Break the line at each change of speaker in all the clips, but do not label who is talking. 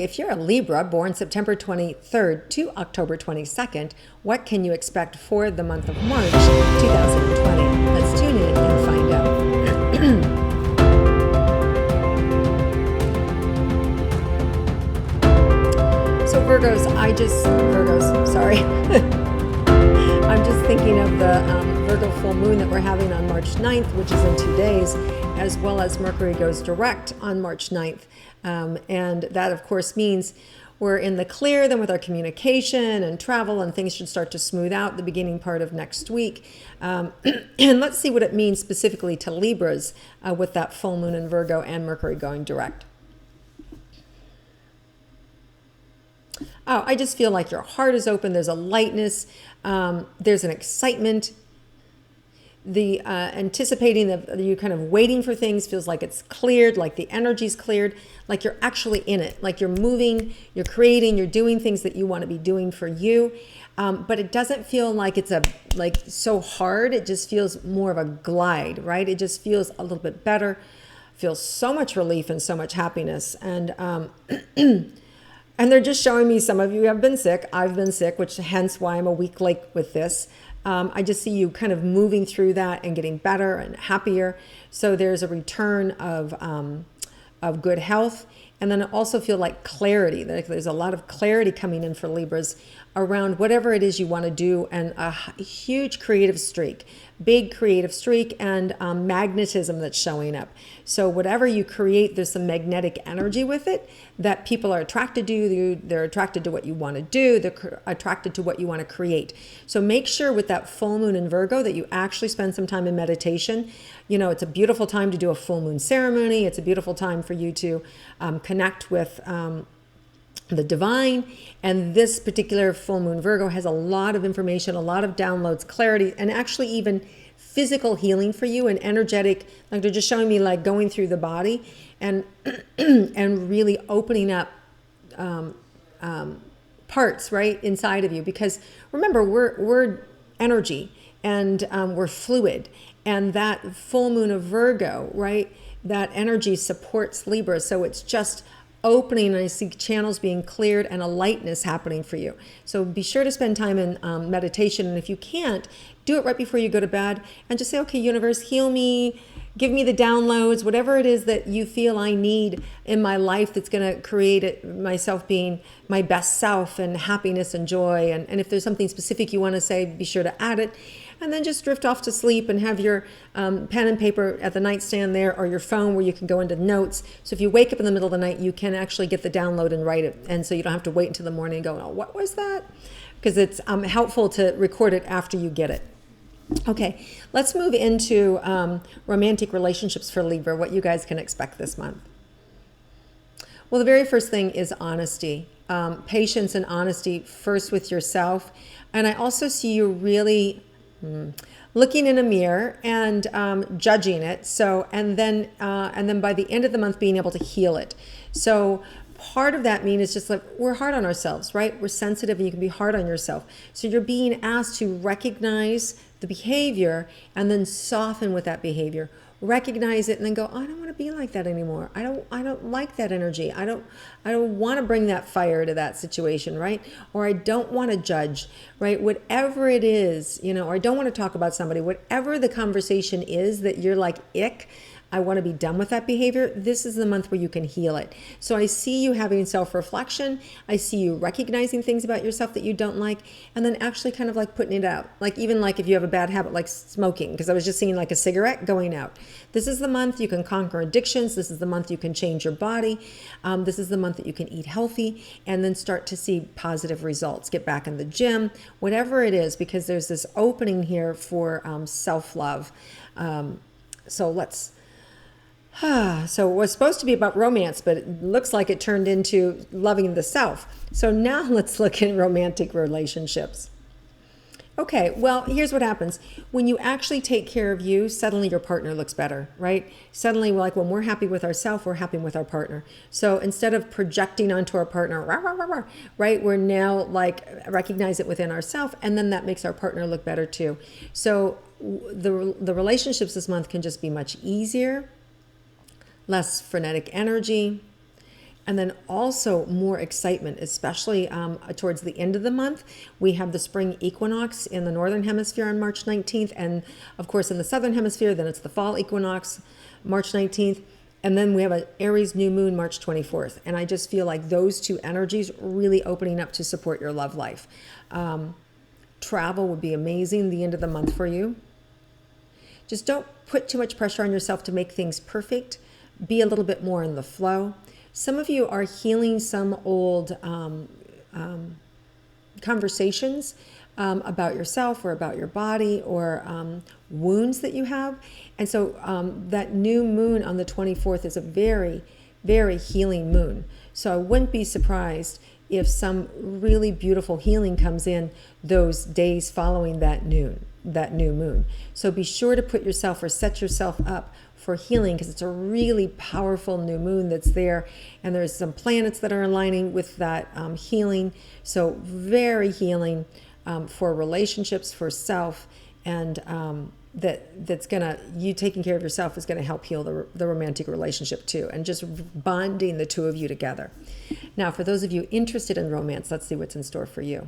if you're a Libra born September 23rd to October 22nd, what can you expect for the month of March 2020? Let's tune in and find out. So Virgos, sorry. I'm just thinking of the Virgo full moon that we're having on March 9th, which is in 2 days, as well as Mercury goes direct on March 9th. And that, of course, means we're in the clear then with our communication and travel, and things should start to smooth out the beginning part of next week. And let's see what it means specifically to Libras with that full moon in Virgo and Mercury going direct. Oh, I just feel like your heart is open. There's a lightness. There's an excitement. The anticipating that you're kind of waiting for things feels like it's cleared, like the energy's cleared, like you're actually in it, like you're moving, you're creating, you're doing things that you want to be doing for you. But it doesn't feel like it's so hard. It just feels more of a glide, right? It just feels a little bit better. Feels so much relief and so much happiness. And and they're just showing me some of you have been sick. I've been sick, which hence why I'm a week late with this. I just see you kind of moving through that and getting better and happier. So there's a return of good health. And then I also feel like clarity. There's a lot of clarity coming in for Libras around whatever it is you want to do, and a huge creative streak, big creative streak, and magnetism that's showing up. So whatever you create, there's some magnetic energy with it that people are attracted to. They're attracted to what you want to do. They're attracted to what you want to create. So make sure with that full moon in Virgo that you actually spend some time in meditation. You know, it's a beautiful time to do a full moon ceremony. It's a beautiful time for you to connect with the divine. And this particular full moon Virgo has a lot of information, a lot of downloads, clarity, and actually even physical healing for you and energetic, like they're just showing me like going through the body and and really opening up parts right inside of you. Because remember, we're energy, and we're fluid, and that full moon of Virgo, right, that energy supports Libra. So it's just opening, and I see channels being cleared and a lightness happening for you. So be sure to spend time in meditation, and if you can't, do it right before you go to bed and just say, okay, universe, heal me, give me the downloads, whatever it is that you feel I need in my life that's going to create myself being my best self and happiness and joy. And if there's something specific you want to say, be sure to add it. And then just drift off to sleep and have your pen and paper at the nightstand there, or your phone where you can go into notes. So if you wake up in the middle of the night, you can actually get the download and write it. And so you don't have to wait until the morning and go, oh, what was that? Because it's helpful to record it after you get it. Okay, let's move into romantic relationships for Libra, what you guys can expect this month. Well, the very first thing is honesty. Patience and honesty first with yourself. And I also see you really looking in a mirror and judging it. So, and then by the end of the month, being able to heal it. So part of that mean is just like we're hard on ourselves, right? We're sensitive, and you can be hard on yourself. So you're being asked to recognize the behavior and then soften with that behavior. Recognize it and then go, oh, I don't want to be like that anymore. I don't like that energy. I don't want to bring that fire to that situation, right? Or I don't want to judge, right? Whatever it is, or I don't want to talk about somebody, whatever the conversation is that you're like, ick, I want to be done with that behavior. This is the month where you can heal it. So I see you having self-reflection. I see you recognizing things about yourself that you don't like, and then actually kind of like putting it out. Like even like if you have a bad habit like smoking, because I was just seeing like a cigarette going out. This is the month you can conquer addictions. This is the month you can change your body. This is the month that you can eat healthy and then start to see positive results. Get back in the gym, whatever it is, because there's this opening here for self-love. So it was supposed to be about romance, but it looks like it turned into loving the self. So now let's look at romantic relationships. Okay, well, here's what happens. When you actually take care of you, suddenly your partner looks better, right? Suddenly, like when we're happy with ourselves, we're happy with our partner. So instead of projecting onto our partner, rah, rah, rah, rah, right, we're now like recognize it within ourselves, and then that makes our partner look better too. So the relationships this month can just be much easier, less frenetic energy, And then also more excitement, especially towards the end of the month. We have the spring equinox in the northern hemisphere on March 19th. And of course, in the southern hemisphere, then it's the fall equinox, March 19th. And then we have an Aries new moon, March 24th. And I just feel like those two energies really opening up to support your love life. Travel would be amazing the end of the month for you. Just don't put too much pressure on yourself to make things perfect. Be a little bit more in the flow. Some of you are healing some old conversations about yourself or about your body or wounds that you have. And so that new moon on the 24th is a very, very healing moon. So I wouldn't be surprised if some really beautiful healing comes in those days following that new moon. So be sure to put yourself or set yourself up for healing, because it's a really powerful new moon that's there, and there's some planets that are aligning with that healing. So very healing for relationships, for self, and that's gonna, you taking care of yourself is gonna help heal the romantic relationship too, and just bonding the two of you together. Now, for those of you interested in romance, let's see what's in store for you.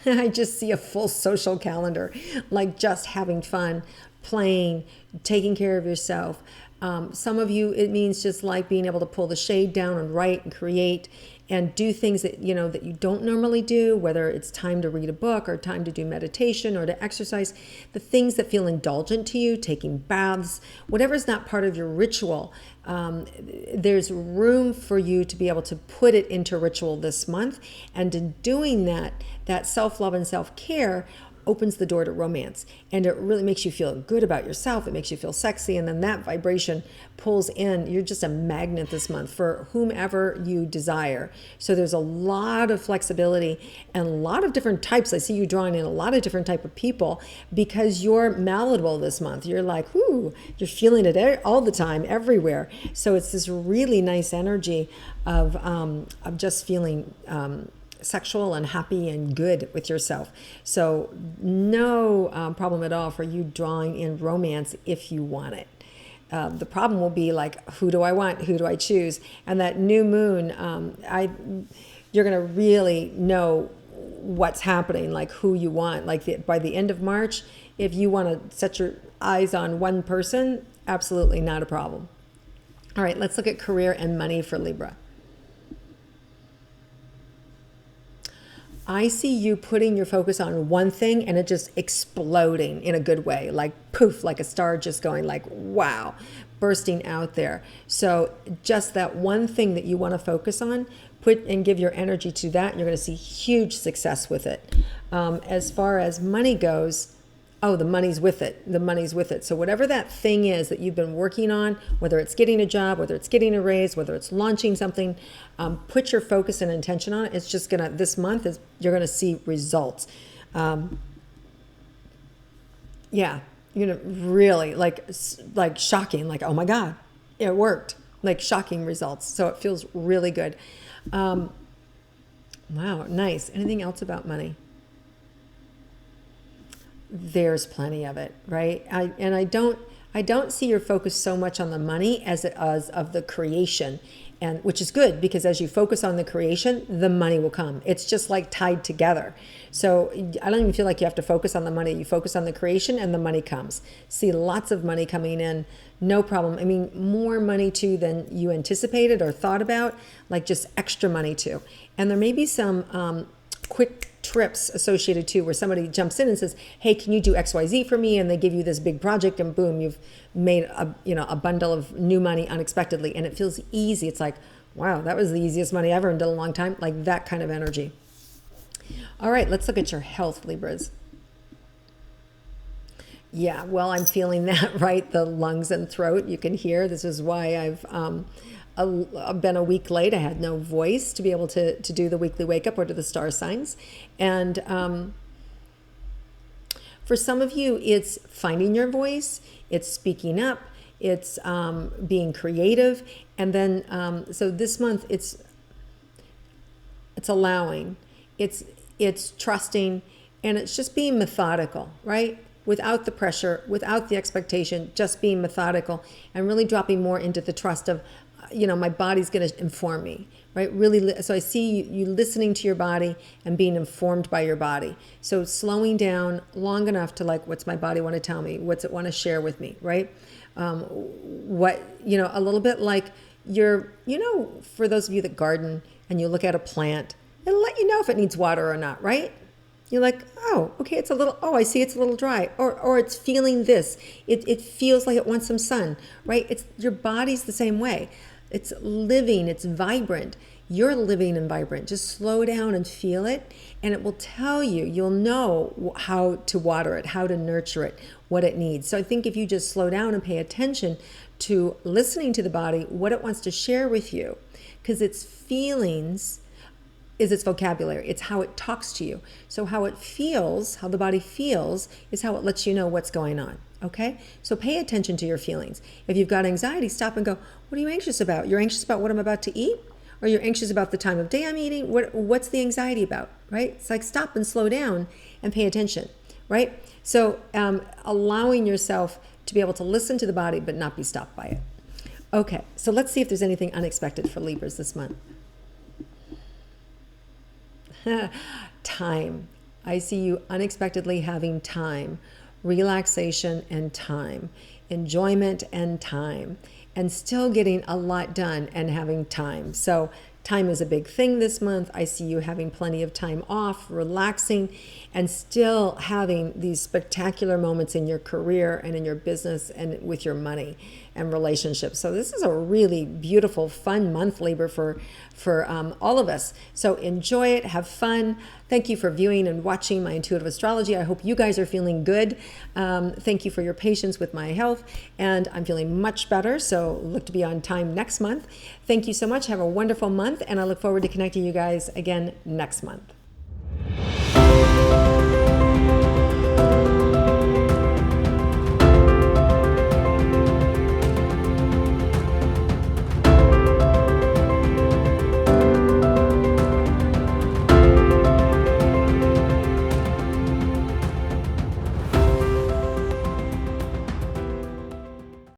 I just see a full social calendar, like just having fun, playing, taking care of yourself. Some of you, it means just like being able to pull the shade down and write and create and do things that you don't normally do, whether it's time to read a book or time to do meditation or to exercise, the things that feel indulgent to you, taking baths, whatever's not part of your ritual. There's room for you to be able to put it into ritual this month. And in doing that, that self-love and self-care opens the door to romance, and it really makes you feel good about yourself. It makes you feel sexy, and then that vibration pulls in. You're just a magnet this month for whomever you desire. So there's a lot of flexibility and a lot of different types. I see you drawing in a lot of different type of people because you're malleable this month. You're like, whoo, you're feeling it all the time, everywhere. So it's this really nice energy of just feeling sexual and happy and good with yourself. So no problem at all for you drawing in romance if you want it. The problem will be like, who do I want? Who do I choose? And that new moon, you're going to really know what's happening, like who you want. Like by the end of March, if you want to set your eyes on one person, absolutely not a problem. All right, let's look at career and money for Libra. I see you putting your focus on one thing and it just exploding in a good way, like poof, like a star just going like, wow, bursting out there. So just that one thing that you want to focus on, put and give your energy to that. And you're going to see huge success with it. As far as money goes, oh, the money's with it. The money's with it. So whatever that thing is that you've been working on, whether it's getting a job, whether it's getting a raise, whether it's launching something, put your focus and intention on it. It's just gonna, this month is, you're gonna see results. Yeah, you're gonna really like shocking, like, oh my God, it worked. Like shocking results. So it feels really good. Wow, nice. Anything else about money? There's plenty of it, right? I don't see your focus so much on the money as it is of the creation, and which is good, because as you focus on the creation, the money will come. It's just like tied together. So I don't even feel like you have to focus on the money. You focus on the creation and the money comes. See lots of money coming in, no problem. I mean, more money too than you anticipated or thought about, like just extra money too. And there may be some quick trips associated too, where somebody jumps in and says, hey, can you do XYZ for me? And they give you this big project, and boom, you've made a bundle of new money unexpectedly, and it feels easy. It's like, wow, that was the easiest money I've earned in a long time. Like that kind of energy. All right, let's look at your health, Libras. Yeah, well, I'm feeling that, right? The lungs and throat, you can hear. This is why I've been a week late. I had no voice to be able to do the weekly wake up or to the star signs. And for some of you, it's finding your voice, it's speaking up, it's being creative. And then, so this month it's allowing, it's trusting, and it's just being methodical, right? without the pressure, without the expectation, just being methodical and really dropping more into the trust of, my body's going to inform me, right? Really, so I see you listening to your body and being informed by your body. So slowing down long enough to what's my body want to tell me? What's it want to share with me, right? A little bit like for those of you that garden and you look at a plant, it'll let you know if it needs water or not, right? You're like, oh, okay, I see it's a little dry. Or it's feeling this. It feels like it wants some sun, right? Your body's the same way. It's living, it's vibrant. You're living and vibrant. Just slow down and feel it, and it will tell you. You'll know how to water it, how to nurture it, what it needs. So I think if you just slow down and pay attention to listening to the body, what it wants to share with you, because its feelings is its vocabulary. It's how it talks to you. So how it feels, how the body feels, is how it lets you know what's going on. Okay? So pay attention to your feelings. If you've got anxiety, stop and go, what are you anxious about? You're anxious about what I'm about to eat? Or you're anxious about the time of day I'm eating? What's the anxiety about, right? It's like stop and slow down and pay attention, right? So allowing yourself to be able to listen to the body but not be stopped by it. Okay, so let's see if there's anything unexpected for Libras this month. Time. I see you unexpectedly having time, relaxation and time, enjoyment and time, and still getting a lot done and having time. So time is a big thing this month. I see you having plenty of time off, relaxing, and still having these spectacular moments in your career and in your business and with your money and relationships. So this is a really beautiful, fun month, Libra, for all of us. So enjoy it, have fun. Thank you for viewing and watching my intuitive astrology. I hope you guys are feeling good. Thank you for your patience with my health, and I'm feeling much better. So look to be on time next month. Thank you so much. Have a wonderful month, and I look forward to connecting you guys again next month.